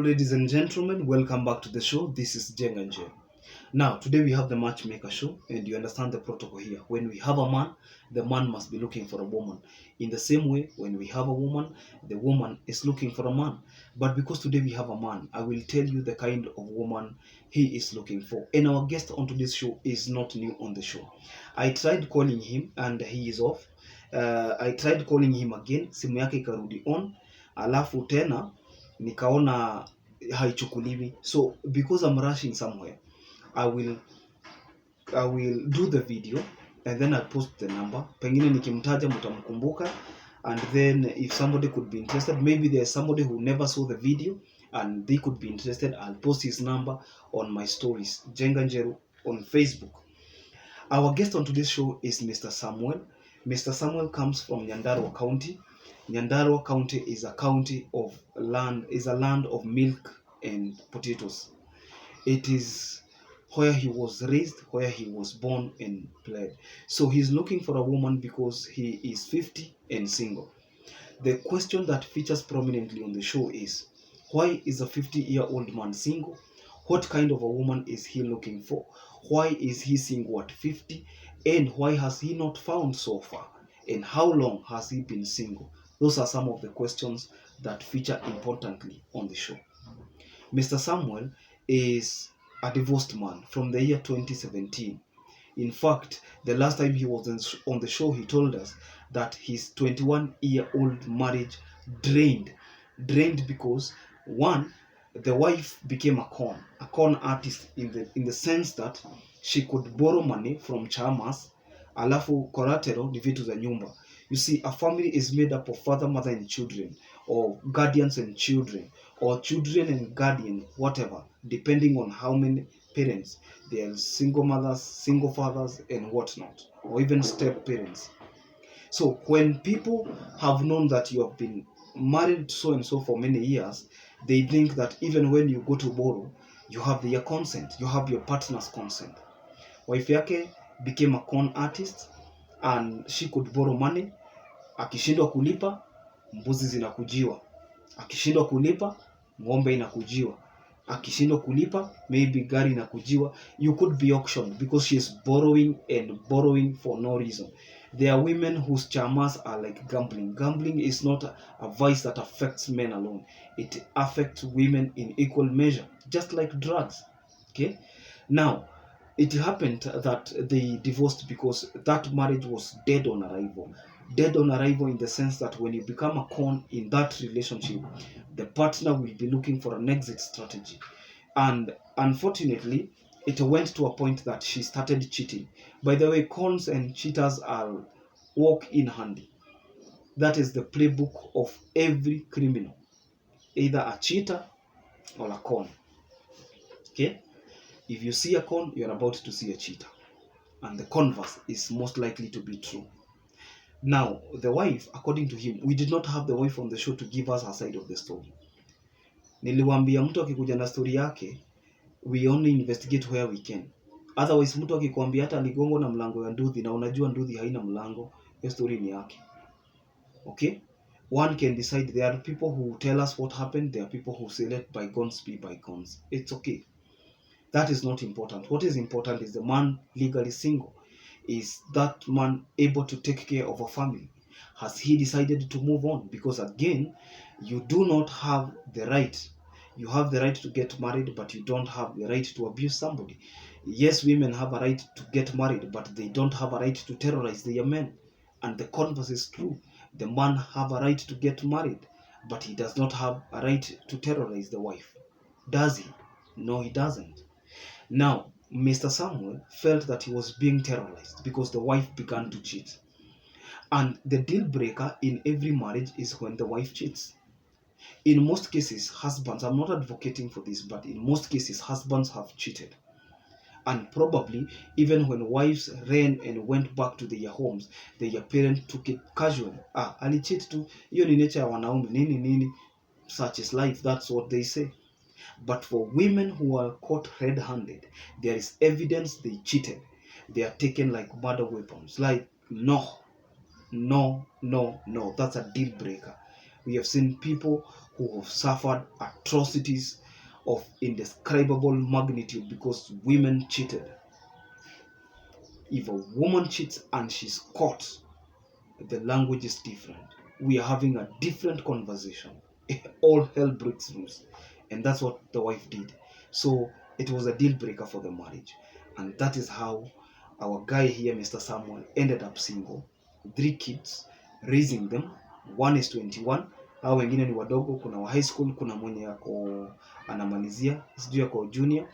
ladies and gentlemen, welcome back to the show. This is Jeng and Jeng. Now, today we have the Matchmaker show, and you understand the protocol here. When we have a man, the man must be looking for a woman. In the same way, when we have a woman, the woman is looking for a man. But because today we have a man, I will tell you the kind of woman he is looking for. And our guest on today's show is not new on the show. I tried calling him, and he is off. I tried calling him again, simu yake ikarudi on, alafu tena nikaona haichukuliwi, so because I'm rushing somewhere, I will do the video and then I'll post the number. Pengine nikimtaja mtamkumbuka, and then if somebody could be interested, maybe there's somebody who never saw the video and they could be interested, I'll post his number on my stories, Jenga Njeru on Facebook. Our guest on today's show is Mr. Samuel. Mr. Samuel comes from Nyandarua County. Nyandarua County is a county of land, is a land of milk and potatoes. It is where he was raised, where he was born and played. So he's looking for a woman because he is 50 and single. The question that features prominently on the show is, why is a 50-year-old man single? What kind of a woman is he looking for? Why is he single at 50? And why has he not found so far? And how long has he been single? Those are some of the questions that feature importantly on the show. Mr. Samuel is a divorced man from the year 2017. In fact, the last time he was on the show, he told us that his 21-year-old marriage drained because, one, the wife became a con artist in the sense that she could borrow money from chamas, alafu collateral ni vitu za nyumba. You see, a family is made up of father, mother, and children, or guardians and children, or children and guardian, whatever, depending on how many parents. There are single mothers, single fathers, and whatnot, or even step parents. So when people have known that you have been married so and so for many years, they think that even when you go to borrow, you have their consent, you have your partner's consent. Wife yake became a con artist and she could borrow money. Akishindwa kulipa, mbuzi zinakujiwa. Akishindwa kulipa, ng'ombe inakujiwa. Akishindwa kulipa, maybe gari inakujiwa. You could be auctioned because she is borrowing for no reason. There are women whose chamas are like gambling. Gambling is not a vice that affects men alone. It affects women in equal measure, just like drugs. Okay? Now, it happened that they divorced because that marriage was dead on arrival. Dead on arrival in the sense that when you become a con in that relationship, the partner will be looking for an exit strategy. And unfortunately, it went to a point that she started cheating. By the way, cons and cheaters are walk in handy. That is the playbook of every criminal, either a cheater or a con. Okay? If you see a con, you're about to see a cheater. And the converse is most likely to be true. Now, the wife, according to him, we did not have the wife on the show to give us her side of the story. Niliwaambia mtu akikuja na story yake, we only investigate where we can. Otherwise, mtu akikwambia hata aligongo na mlango ya nduthi na unajua nduthi haina mlango, hiyo story ni yake. Okay? One can decide. There are people who tell us what happened. There are people who say let bygones be bygones. It's okay. That is not important. What is important is the man legally single. Is that man able to take care of a family? Has he decided to move on? Because again, you do not have the right. You have the right to get married, but you don't have the right to abuse somebody. Yes, women have a right to get married, but they don't have a right to terrorize their men. And the converse is true. The man have a right to get married, but he does not have a right to terrorize the wife. Does he? No, he doesn't. Now, Mr. Samuel felt that he was being terrorized because the wife began to cheat. And the deal breaker in every marriage is when the wife cheats. In most cases, husbands, I'm not advocating for this, but in most cases, husbands have cheated. And probably, even when wives ran and went back to their homes, their parents took it casually. Alicheat tu, hiyo ni nature ya wanaume, nini, such is life, that's what they say. But for women who are caught red-handed, there is evidence they cheated. They are taken like murder weapons. Like, no, that's a deal breaker. We have seen people who have suffered atrocities of indescribable magnitude because women cheated. If a woman cheats and she's caught, the language is different. We are having a different conversation. All hell breaks loose. And that's what the wife did. So it was a deal breaker for the marriage. And that is how our guy here, Mr. Samuel, ended up single. 3 kids, raising them. One is 21. Hao wengine ni wadogo, kuna wa high school, kuna mwenye yako anamalizia, sijui yako junior.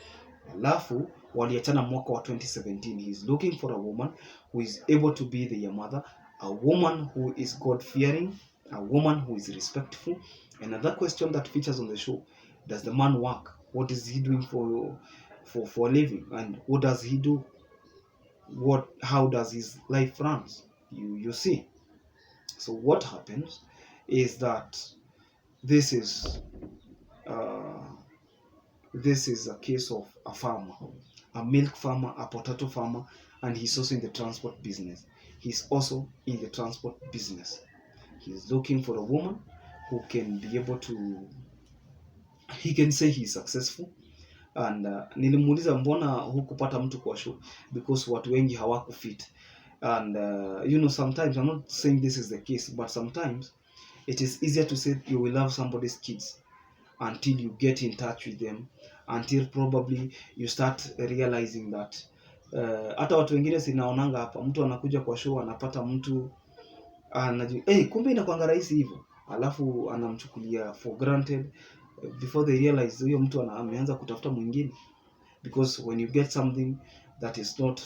Alafu waliachana mwaka wa 2017. He is looking for a woman who is able to be the mother, a woman who is God-fearing, a woman who is respectful. Another question that features on the show: does the man work? What is he doing for a living? And what does he do? How does his life runs? You see. So what happens is that this is a case of a farmer, a milk farmer, a potato farmer, and he's also in the transport business. He's looking for a woman who can be able to, he can say he's successful. And nilimuuliza mbona hukupata mtu kwa show, because watu wengi hawakufit. And sometimes, I'm not saying this is the case, but sometimes it is easier to say you will love somebody's kids until you get in touch with them, until probably you start realizing that hata watu wengine sinaonanga hapa, mtu anakuja kwa show anapata mtu anajua kumbe inakuanga rahisi hivyo, alafu anamchukulia for granted before they realize huyo mtu ameanza kutafuta mwingine. Because when you get something that is not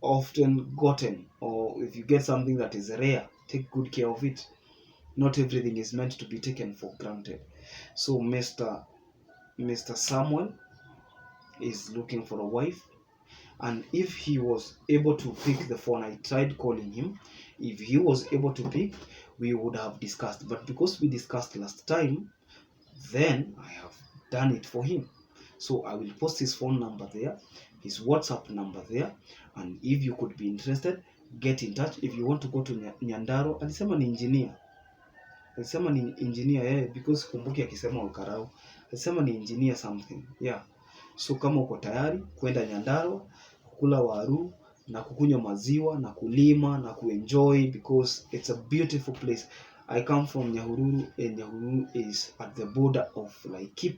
often gotten, or if you get something that is rare, take good care of it. Not everything is meant to be taken for granted. So Mr. Samuel is looking for a wife, and if he was able to pick the phone, I tried calling him. If he was able to pick, we would have discussed. But because we discussed last time, then I have done it for him. So I will post his phone number there, his WhatsApp number there, and if you could be interested, get in touch. If you want to go to Nyandarua, alisema ni engineer, because kumbuki akisema Ukarau, alisema ni engineer something. Yeah. So kama uko tayari kwenda Nyandarua, kukula waru na kukunywa maziwa na kulima na kuenjoy, because it's a beautiful place. I come from Nyahururu, and Nyahururu is at the border of Laikipia.